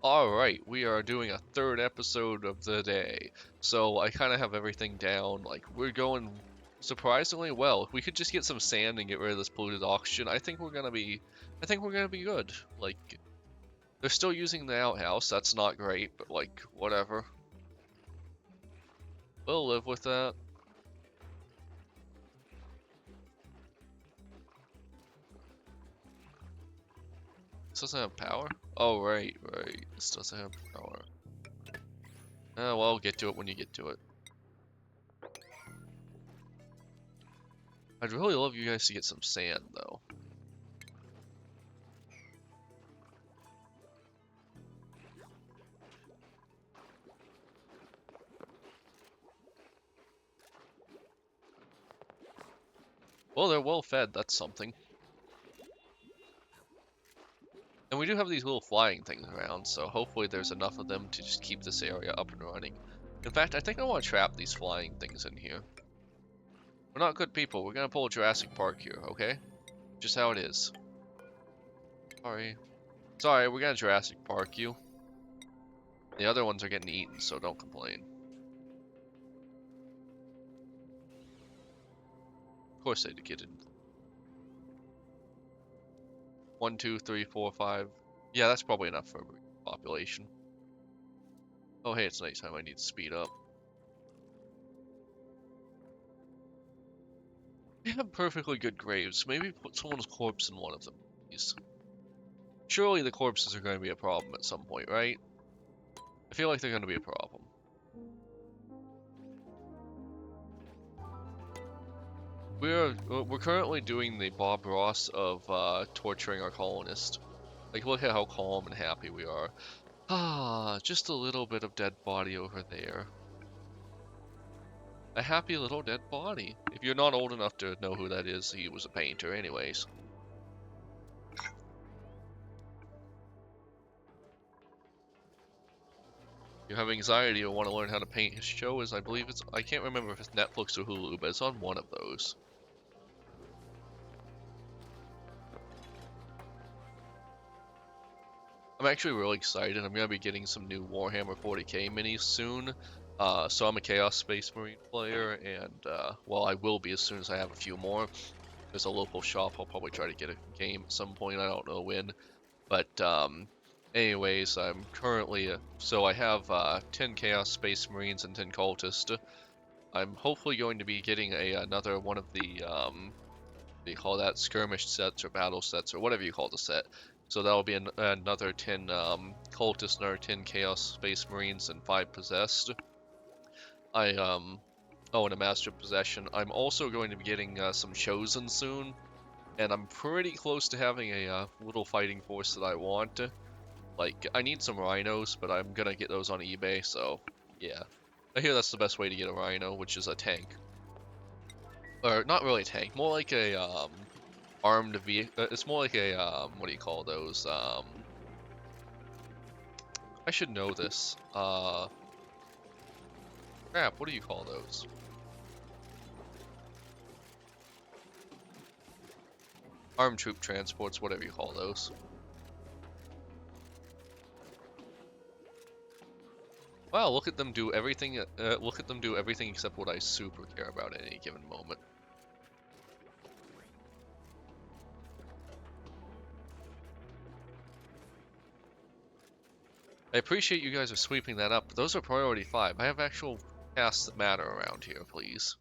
Alright, we are doing a third episode of the day. So I kind of have everything down. Like, we're going surprisingly well. If we could just get some sand and get rid of this polluted oxygen, I think we're gonna be good. Like, they're still using the outhouse. That's not great, but like, whatever. We'll live with that. This doesn't have power? Oh, right. This doesn't have power. Well, get to it when you get to it. I'd really love you guys to get some sand, though. Well, they're well fed, that's something. And we do have these little flying things around, so hopefully there's enough of them to just keep this area up and running. In fact, I think I want to trap these flying things in here. We're not good people. We're gonna pull Jurassic Park here, okay? Just how it is. Sorry. Sorry, we're gonna Jurassic Park you. The other ones are getting eaten, so don't complain. Of course they get it. 1, 2, 3, 4, 5. Yeah, that's probably enough for a population. Oh, hey, it's nighttime. I need to speed up. We have perfectly good graves. Maybe put someone's corpse in one of them, please. Surely the corpses are going to be a problem at some point, right? I feel like they're going to be a problem. We're currently doing the Bob Ross of torturing our colonist. Like, look at how calm and happy we are. Ah, just a little bit of dead body over there. A happy little dead body. If you're not old enough to know who that is, he was a painter anyways. You have anxiety or want to learn how to paint, his show is, I believe I can't remember if it's Netflix or Hulu, but it's on one of those. I'm actually really excited. I'm going to be getting some new Warhammer 40k minis soon. So I'm a Chaos Space Marine player, and, well, I will be as soon as I have a few more. There's a local shop. I'll probably try to get a game at some point. I don't know when. But, anyways, I'm currently, so I have 10 Chaos Space Marines and 10 Cultists. I'm hopefully going to be getting another one of the, what do you call that, skirmish sets or battle sets or whatever you call the set. So that'll be another 10 Cultists, another 10 Chaos Space Marines, and 5 Possessed. Oh, and a Master of Possession. I'm also going to be getting some Chosen soon, and I'm pretty close to having a little fighting force that I want. Like, I need some rhinos, but I'm gonna get those on eBay, so yeah. I hear that's the best way to get a rhino, which is a tank. Or, not really a tank, more like a, armed vehicle. It's more like a, what do you call those? I should know this. Crap, what do you call those? Armed troop transports, whatever you call those. Wow, look at them do everything. Look at them do everything except what I super care about at any given moment. I appreciate you guys are sweeping that up, but those are priority 5. I have actual tasks that matter around here, please.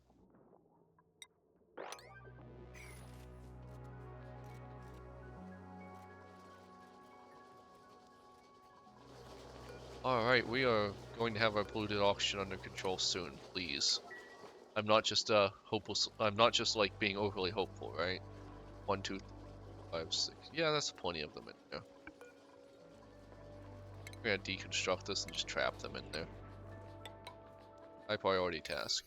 Alright, we are going to have our polluted oxygen under control soon, please. I'm not just hopeless. I'm not just like being overly hopeful, right? 1, 2, 3, 5, 6. Yeah, that's plenty of them in there. We're gonna deconstruct this and just trap them in there. High priority task.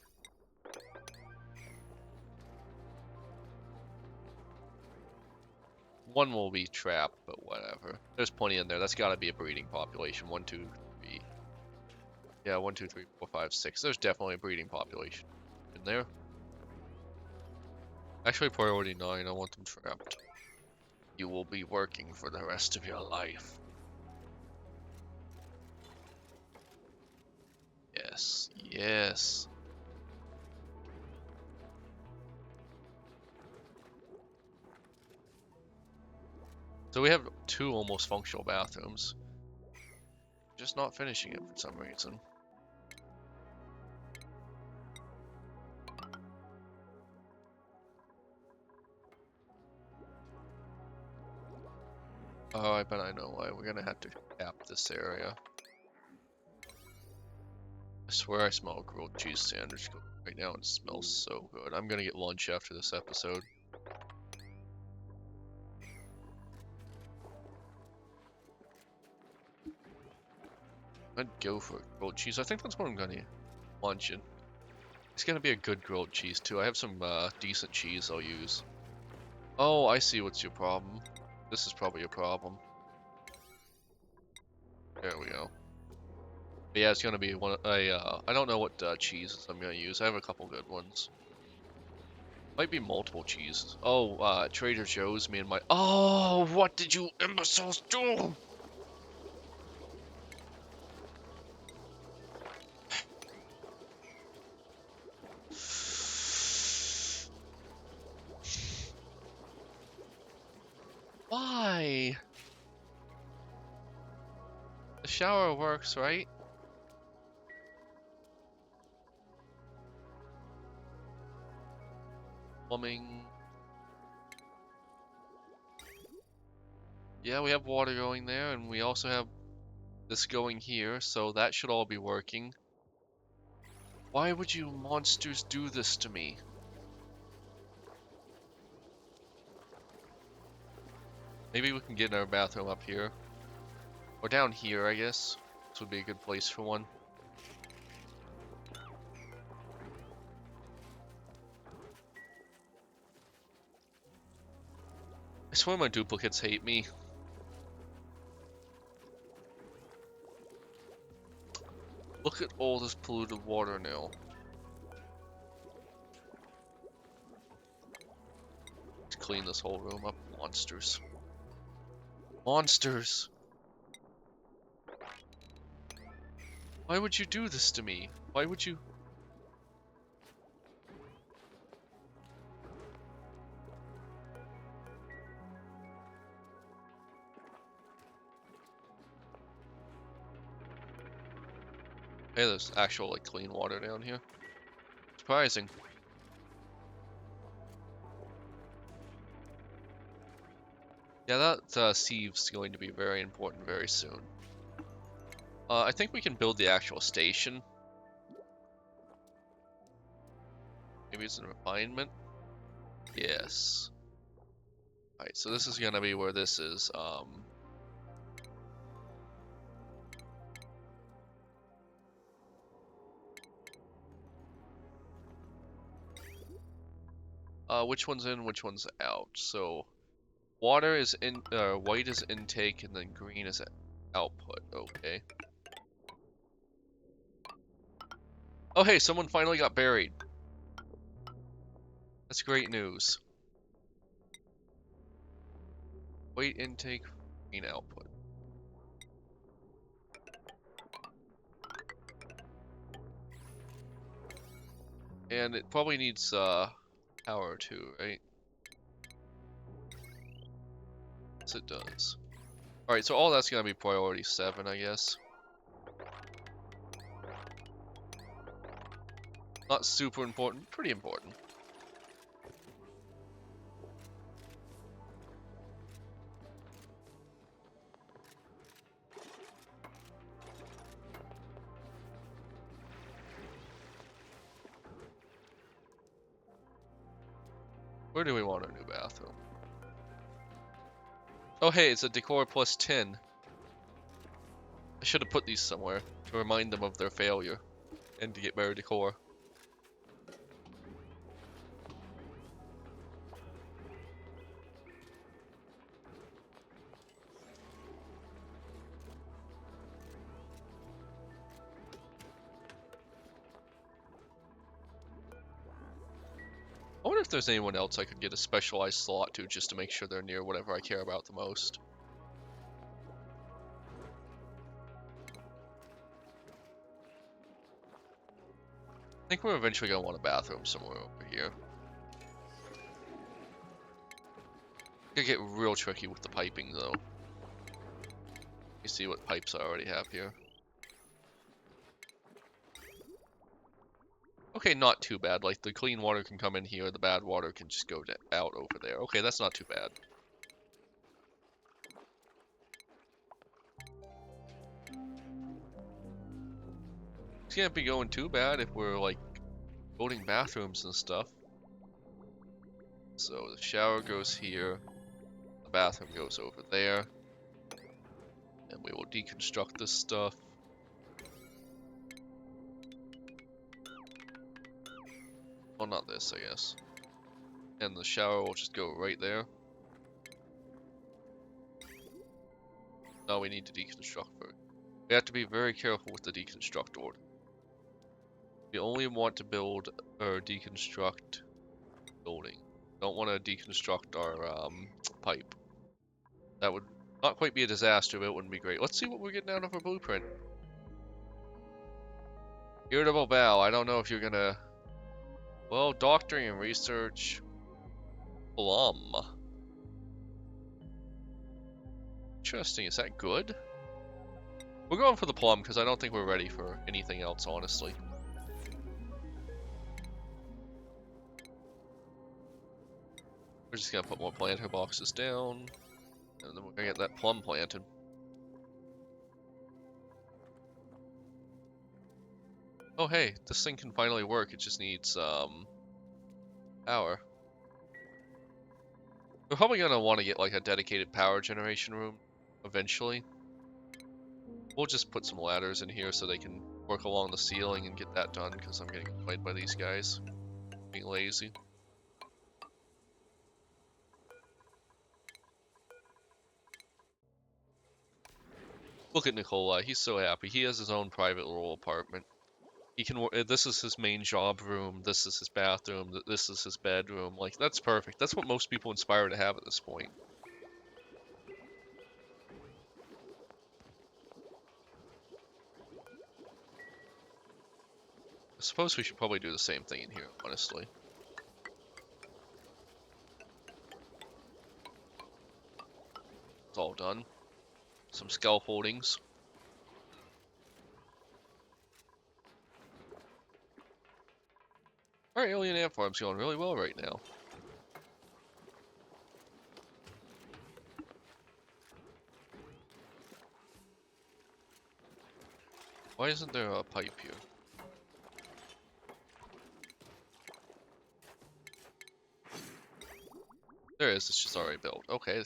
One will be trapped, but whatever. There's plenty in there. That's gotta be a breeding population. 1, 2, 3. Yeah, 1, 2, 3, 4, 5, 6. There's definitely a breeding population in there. Actually, priority 9. I want them trapped. You will be working for the rest of your life. Yes. So we have 2 almost functional bathrooms. Just not finishing it for some reason. Oh, I bet I know why. We're gonna have to cap this area. I swear I smell a grilled cheese sandwich right now. It smells so good. I'm gonna get lunch after this episode. I'd go for grilled cheese. I think that's what I'm gonna lunch in. It's gonna be a good grilled cheese too. I have some decent cheese I'll use. Oh, I see what's your problem. This is probably a problem. There we go. But yeah, it's gonna be one. I don't know what cheeses I'm gonna use. I have a couple good ones. Might be multiple cheeses. Oh, Trader Joe's. Me and my. Oh, what did you imbeciles do? Why? The shower works, right? Plumbing. Yeah, we have water going there, and we also have this going here, so that should all be working. Why would you monsters do this to me? Maybe we can get our bathroom up here. Or down here, I guess. This would be a good place for one. I swear my duplicates hate me. Look at all this polluted water now. Let's clean this whole room up. Monsters. Monsters! Why would you do this to me? Why would you... Hey, there's actual, like, clean water down here. Surprising. Yeah, that sieve's going to be very important very soon. I think we can build the actual station. Maybe it's a refinement? Yes. Alright, so this is gonna be where this is. Which one's in, which one's out? So, water is in, white is intake, and then green is output. Okay. Oh, hey, someone finally got buried. That's great news. White intake, green output. And it probably needs, power too, right? Yes, it does. Alright, so all that's gonna be priority 7, I guess. Not super important, pretty important. Where do we want our new bathroom? Oh hey, it's a decor plus 10. I should have put these somewhere to remind them of their failure and to get better decor. I wonder if there's anyone else I could get a specialized slot to just to make sure they're near whatever I care about the most. think we're eventually gonna want a bathroom somewhere over here. Gonna get real tricky with the piping though. You see what pipes I already have here. Okay, not too bad. Like, the clean water can come in here, the bad water can just go out over there. Okay, that's not too bad. It can't be going too bad if we're, like, building bathrooms and stuff. So, the shower goes here, the bathroom goes over there, and we will deconstruct this stuff. Well, not this, I guess. And the shower will just go right there. Now we need to deconstruct first. We have to be very careful with the deconstruct order. We only want to build or deconstruct building. Don't want to deconstruct our pipe. That would not quite be a disaster, but it wouldn't be great. Let's see what we're getting out of our blueprint. Irritable bowel. I don't know if you're gonna... Well, doctoring and research. Plum. Interesting. Is that good? We're going for the plum because I don't think we're ready for anything else, honestly. We're just gonna put more planter boxes down, and then we're gonna get that plum planted. Oh hey, this thing can finally work. It just needs power. We're probably gonna want to get like a dedicated power generation room eventually. We'll just put some ladders in here so they can work along the ceiling and get that done because I'm getting annoyed by these guys being lazy. Look at Nikolai, he's so happy. He has his own private little apartment. He can. This is his main job room. This is his bathroom. This is his bedroom. Like, that's perfect. That's what most people aspire to have at this point. I suppose we should probably do the same thing in here, honestly. It's all done. Some scaffoldings. Alright, alien ant farm's going really well right now. Why isn't there a pipe here? There is, it's just already built. Okay.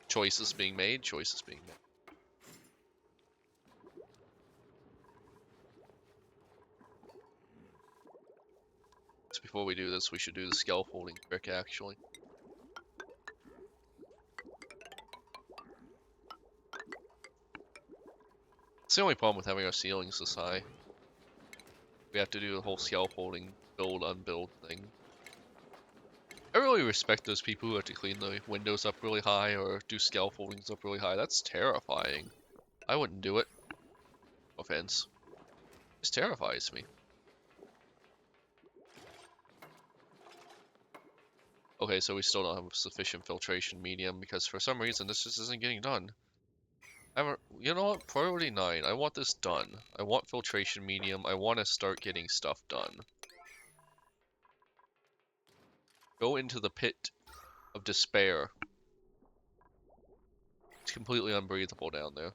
Choices being made, choices being made. So before we do this, we should do the scaffolding trick, actually. It's the only problem with having our ceilings this high. We have to do the whole scaffolding build, unbuild thing. I really respect those people who have to clean the windows up really high or do scaffoldings up really high. That's terrifying. I wouldn't do it. No offense. It just terrifies me. Okay, so we still don't have sufficient filtration medium because for some reason this just isn't getting done. You know what? Priority 9. I want this done. I want filtration medium. I want to start getting stuff done. Go into the pit of despair. It's completely unbreathable down there.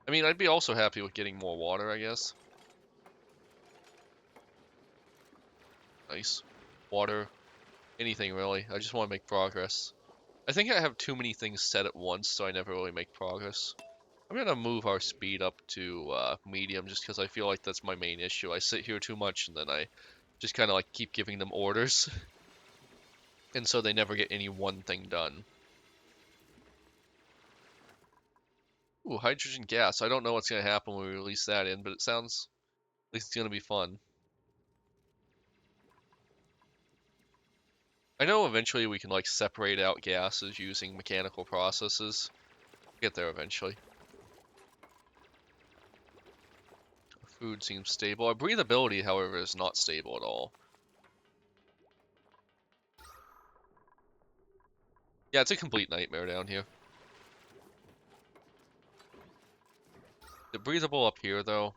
I mean, I'd be also happy with getting more water, I guess. Nice. Water. Anything, really. I just want to make progress. I think I have too many things set at once, so I never really make progress. I'm gonna move our speed up to medium just because I feel like that's my main issue. I sit here too much and then I just kind of like keep giving them orders. And so they never get any one thing done. Ooh, hydrogen gas. I don't know what's gonna happen when we release that in, but it sounds like it's gonna be fun. I know eventually we can like separate out gases using mechanical processes. Get there eventually. Food seems stable. Our breathability, however, is not stable at all. Yeah, it's a complete nightmare down here. Is it breathable up here, though?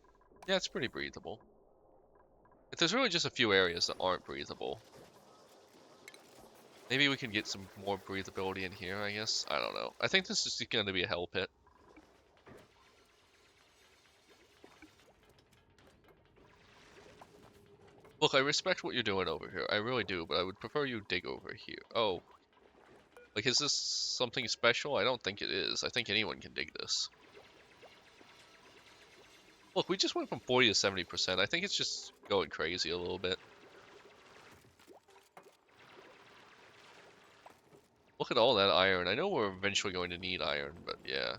Yeah, it's pretty breathable. If there's really just a few areas that aren't breathable. Maybe we can get some more breathability in here, I guess. I don't know. I think this is going to be a hell pit. Look, I respect what you're doing over here. I really do, but I would prefer you dig over here. Oh. Like, is this something special? I don't think it is. I think anyone can dig this. Look, we just went from 40 to 70%. I think it's just going crazy a little bit. Look at all that iron. I know we're eventually going to need iron, but yeah.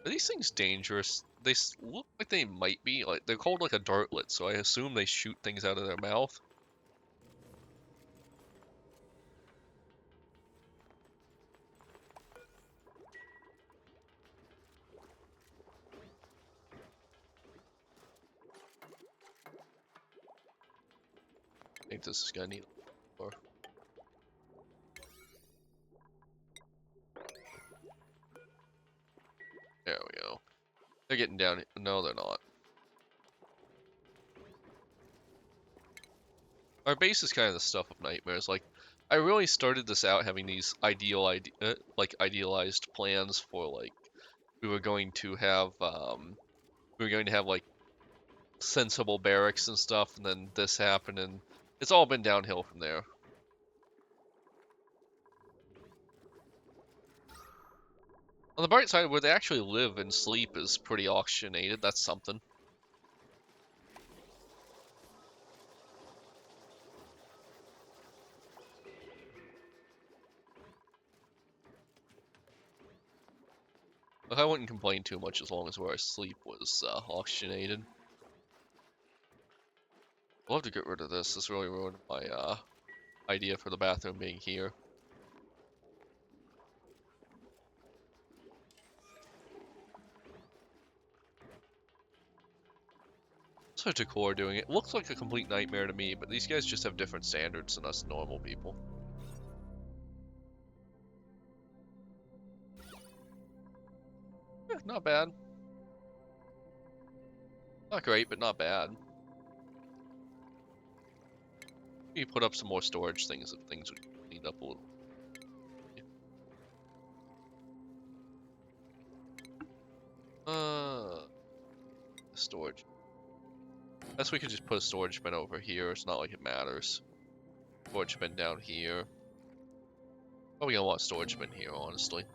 Are these things dangerous? They look like they might be. Like, they're called like a dartlet, so I assume they shoot things out of their mouth. I think this is gonna need more. There we go. They're getting down. No, they're not. Our base is kind of the stuff of nightmares. Like, I really started this out having these idealized plans for like we were going to have like sensible barracks and stuff, and then this happened, and it's all been downhill from there. On the bright side, where they actually live and sleep is pretty oxygenated. That's something. Like, I wouldn't complain too much as long as where I sleep was oxygenated. I'll have to get rid of this. This really ruined my idea for the bathroom being here. So Decor doing it. Looks like a complete nightmare to me, but these guys just have different standards than us normal people. Yeah, not bad. Not great, but not bad. You put up some more storage things if things would clean up a little. Storage. Guess we could just put a storage bin over here. It's not like it matters. Storage bin down here. Probably gonna want storage bin here, honestly.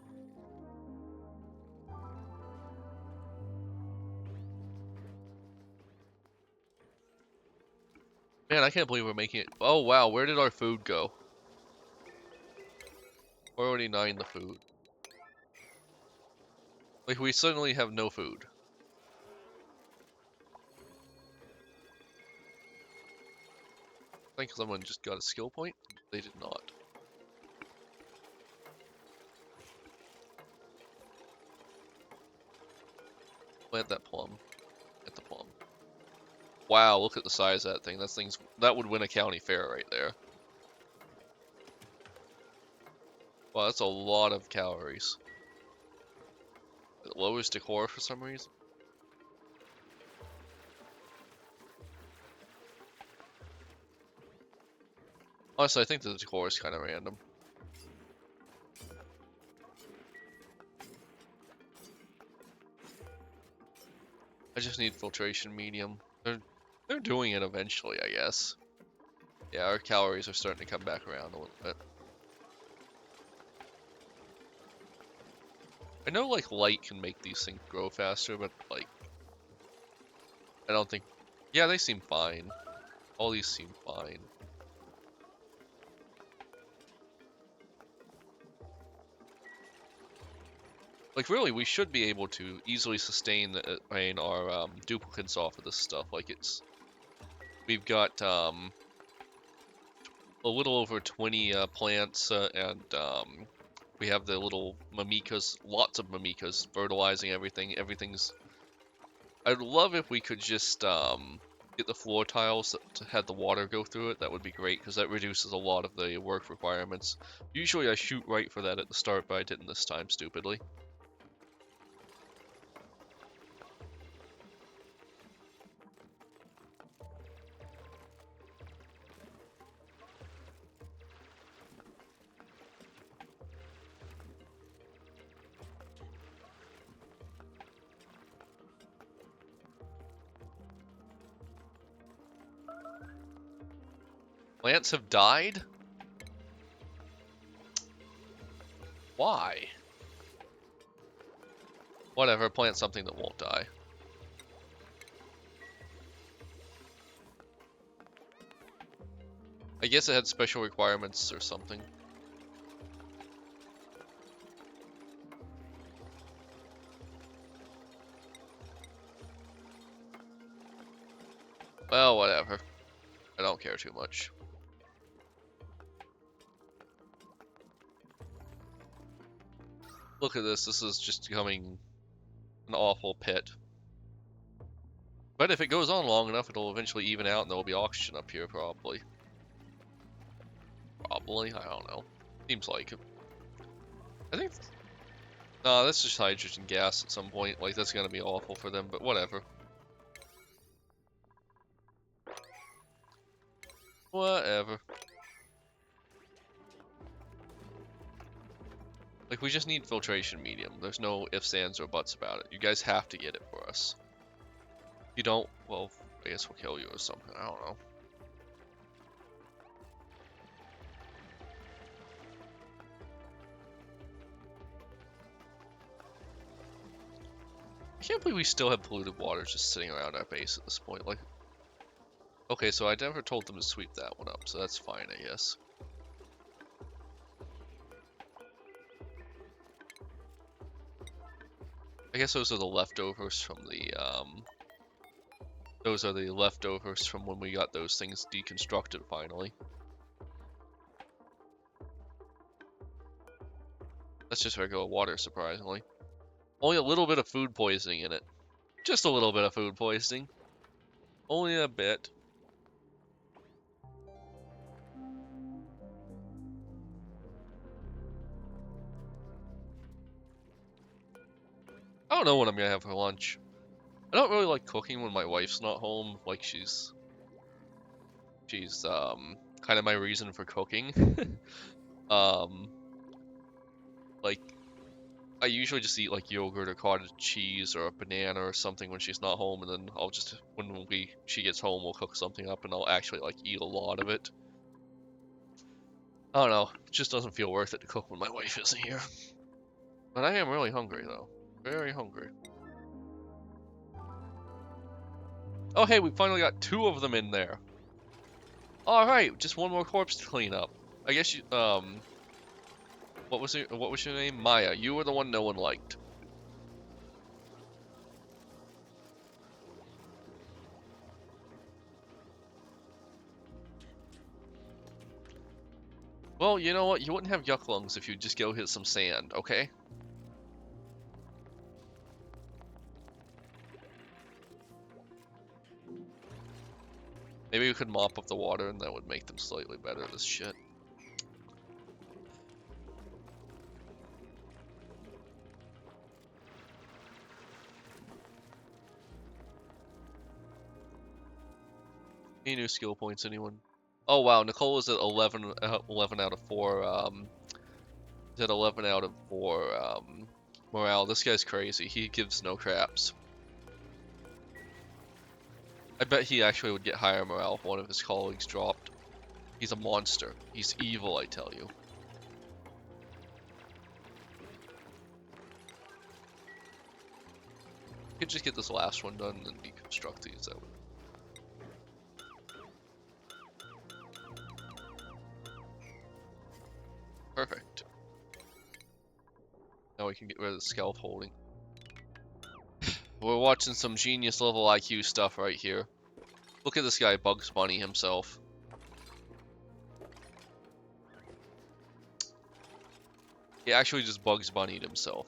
Man, I can't believe we're making it. Oh wow, where did our food go? We're already 9 the food. Like, we suddenly have no food. I think someone just got a skill point. They did not. Plant that plum. Get the plum. Wow, look at the size of that thing. That would win a county fair right there. Wow, that's a lot of calories. It lowers decor for some reason. Honestly, I think the decor is kind of random. I just need filtration medium. They're doing it eventually, I guess. Yeah, our calories are starting to come back around a little bit. I know, like, light can make these things grow faster, but, like, I don't think... Yeah, they seem fine. All these seem fine. Like, really, we should be able to easily sustain our duplicates off of this stuff. Like, we've got, a little over 20 plants, and we have the little mimicas, lots of mimicas, fertilizing everything. Everything's. I'd love if we could just get the floor tiles to have the water go through it. That would be great because that reduces a lot of the work requirements. Usually I shoot right for that at the start, but I didn't this time, stupidly. Plants have died? Why? Whatever, plant something that won't die. I guess it had special requirements or something. Well, whatever. I don't care too much. Look at this. This is just becoming an awful pit. But if it goes on long enough, it'll eventually even out and there'll be oxygen up here, probably. Probably? I don't know. Seems like it. I think... Nah, that's just hydrogen gas at some point. Like, that's gonna be awful for them, but whatever. Whatever. Like, we just need filtration medium. There's no ifs, ands, or buts about it. You guys have to get it for us. If you don't, well, I guess we'll kill you or something. I don't know. I can't believe we still have polluted water just sitting around our base at this point. Like, okay, so I never told them to sweep that one up, so that's fine, I guess. I guess those are the leftovers from the, those are the leftovers from when we got those things deconstructed, finally. That's just regular water, surprisingly. Only a little bit of food poisoning in it. Just a little bit of food poisoning. Only a bit. I don't know what I'm gonna have for lunch. I don't really like cooking when my wife's not home. Like, she's kind of my reason for cooking. Like, I usually just eat like yogurt or cottage cheese or a banana or something when she's not home, and then I'll just, when she gets home, we'll cook something up and I'll actually like eat a lot of it. I don't know, it just doesn't feel worth it to cook when my wife isn't here. But I am really hungry though, very hungry. Oh hey, we finally got 2 of them in there. Alright, just one more corpse to clean up. I guess you, what was your name? Maya. You were the one no one liked. Well, you know what? You wouldn't have yuck lungs if you just go hit some sand, okay? Maybe we could mop up the water and that would make them slightly better, this shit. Any new skill points, anyone? Oh wow, Nicole is at 11 out of 4, he's at 11 out of 4, morale. This guy's crazy, he gives no craps. I bet he actually would get higher morale if one of his colleagues dropped. He's a monster. He's evil, I tell you. Could just get this last one done and then deconstruct these out. Perfect. Now we can get rid of the scaffolding. We're watching some genius level IQ stuff right here. Look at this guy, Bugs Bunny himself. He actually just Bugs Bunny'd himself.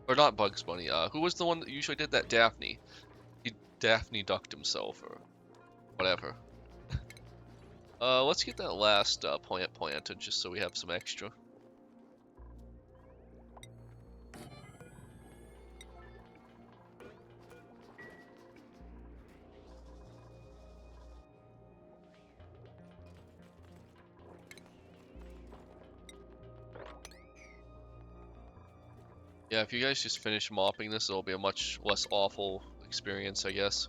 Or not Bugs Bunny, who was the one that usually did that? Daphne. He Daphne ducked himself, or whatever. Let's get that last plant planted, just so we have some extra. Yeah, if you guys just finish mopping this, it'll be a much less awful experience, I guess.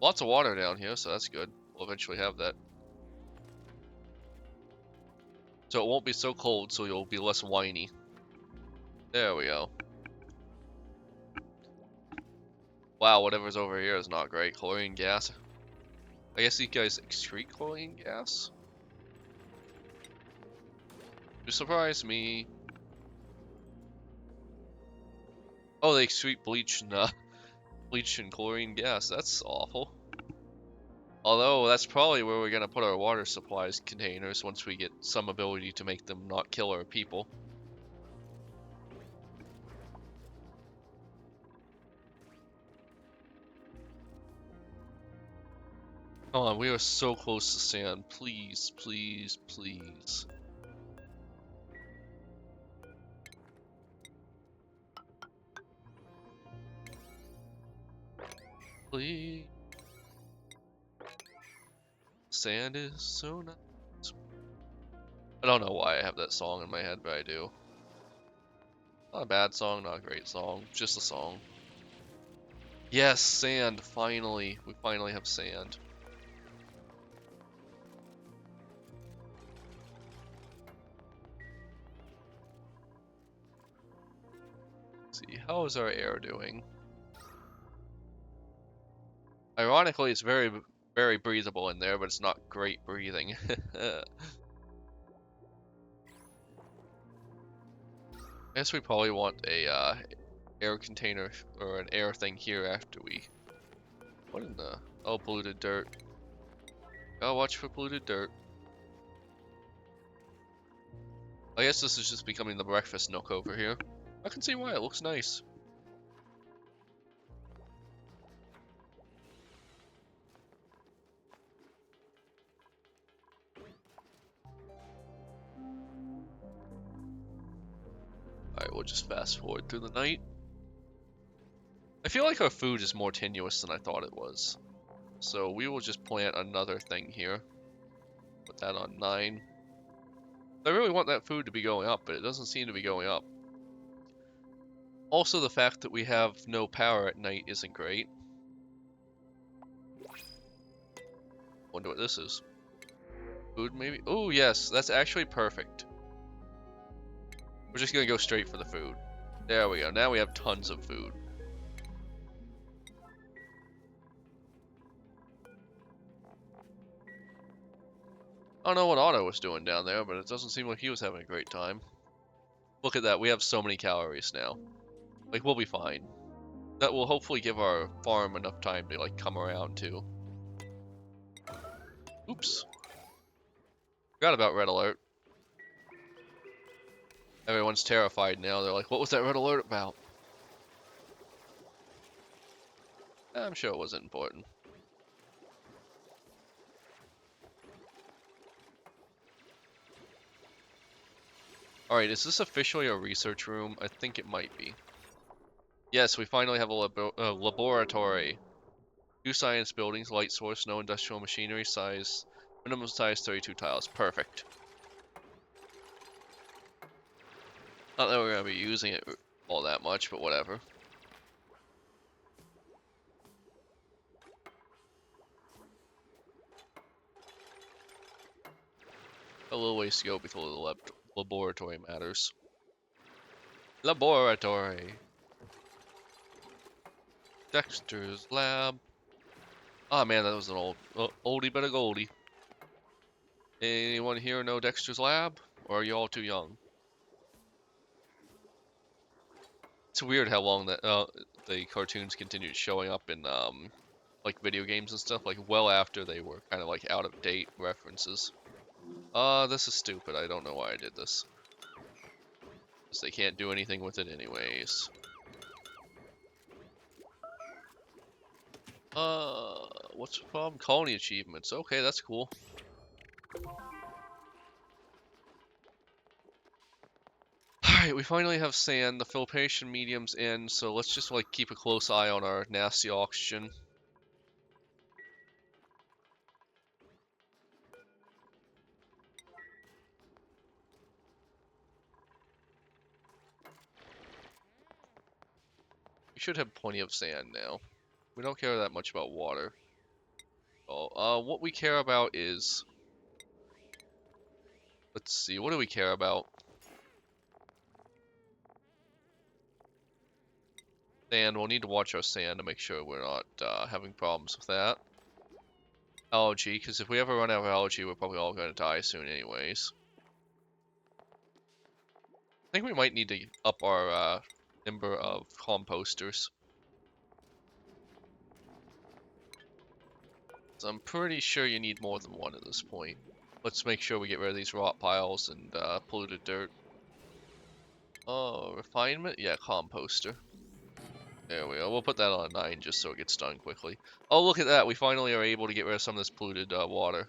Lots of water down here, so that's good. We'll eventually have that. So it won't be so cold, so you'll be less whiny. There we go. Wow, whatever's over here is not great. Chlorine gas. I guess these guys excrete chlorine gas? You surprise me. Oh, they excrete bleach and, bleach and chlorine gas. That's awful. Although, that's probably where we're gonna put our water supplies containers once we get some ability to make them not kill our people. Come on, we are so close to sand. Please, please, please. Please. Sand is so nice. I don't know why I have that song in my head, but I do. Not a bad song, not a great song, just a song. Yes, sand, finally. We finally have sand. Let's see, how is our air doing? Ironically, it's very, very breathable in there, but it's not great breathing. I guess we probably want a air container or an air thing here after we. What in the? Oh, polluted dirt. Gotta watch for polluted dirt. I guess this is just becoming the breakfast nook over here. I can see why, it looks nice. Alright, we'll just fast forward through the night. I feel like our food is more tenuous than I thought it was. So we will just plant another thing here. Put that on 9. I really want that food to be going up, but it doesn't seem to be going up. Also, the fact that we have no power at night isn't great. Wonder what this is. Food, maybe? Oh, yes, that's actually perfect. We're just gonna go straight for the food. There we go. Now we have tons of food. I don't know what Otto was doing down there, but it doesn't seem like he was having a great time. Look at that. We have so many calories now. Like, we'll be fine. That will hopefully give our farm enough time to, like, come around, too. Oops. Forgot about red alert. Everyone's terrified now. They're like, what was that red alert about? I'm sure it wasn't important. Alright, is this officially a research room? I think it might be. Yes, we finally have a laboratory. 2 science buildings, light source, no industrial machinery, size, minimum size 32 tiles. Perfect. Not that we're going to be using it all that much, but whatever. A little ways to go before the laboratory matters. Laboratory. Dexter's lab. Ah, man, that was an oldie but a goldie. Anyone here know Dexter's lab? Or are you all too young? It's weird how long that the cartoons continued showing up in like video games and stuff, like well after they were kind of like out of date references. This is stupid. I don't know why I did this. Because they can't do anything with it anyways. What's the problem? Colony achievements. Okay, that's cool. Alright, we finally have sand. The filtration medium's in, so let's just like keep a close eye on our nasty oxygen. We should have plenty of sand now. We don't care that much about water. Oh, what we care about is... Let's see, what do we care about? Sand, we'll need to watch our sand to make sure we're not having problems with that. Algae, because if we ever run out of algae, we're probably all going to die soon anyways. I think we might need to up our number of composters. So I'm pretty sure you need more than one at this point. Let's make sure we get rid of these rot piles and polluted dirt. Oh, refinement? Yeah, composter. There we go. We'll put that on a 9 just so it gets done quickly. Oh, look at that. We finally are able to get rid of some of this polluted water.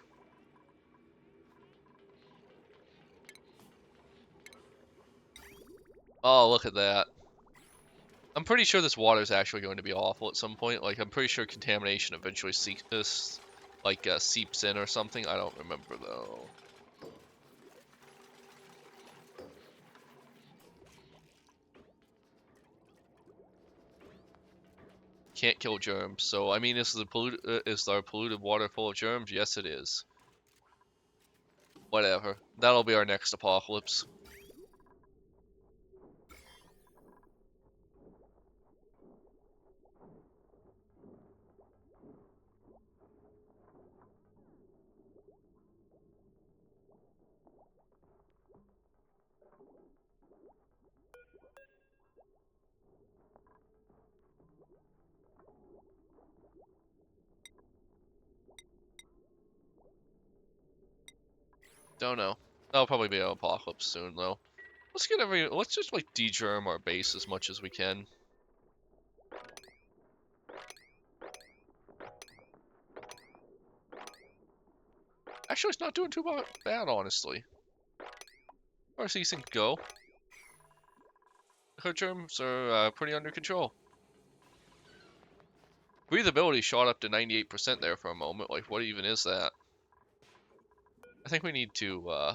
Oh, look at that. I'm pretty sure this water is actually going to be awful at some point. Like, I'm pretty sure contamination eventually seeps in or something. I don't remember, though. Can't kill germs. So, I mean, is our polluted water full of germs? Yes, it is. Whatever. That'll be our next apocalypse. Don't know. That'll probably be an apocalypse soon, though. Let's just like de-germ our base as much as we can. Actually, it's not doing too bad, honestly. As far as these things go, her germs are pretty under control. Breathability shot up to 98% there for a moment. Like, what even is that? I think we need to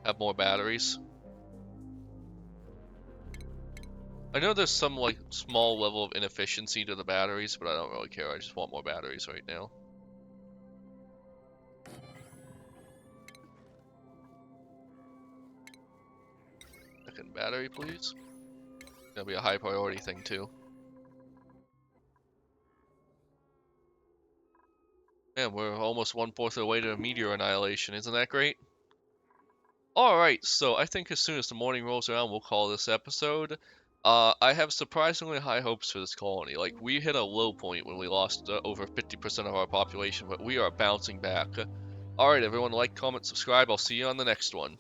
have more batteries. I know there's some like small level of inefficiency to the batteries, but I don't really care. I just want more batteries right now. Second battery, please. That'll be a high priority thing too. Man, we're almost 1/4 of the way to meteor annihilation. Isn't that great? Alright, so I think as soon as the morning rolls around, we'll call this episode. I have surprisingly high hopes for this colony. Like, we hit a low point when we lost over 50% of our population, but we are bouncing back. Alright, everyone, like, comment, subscribe. I'll see you on the next one.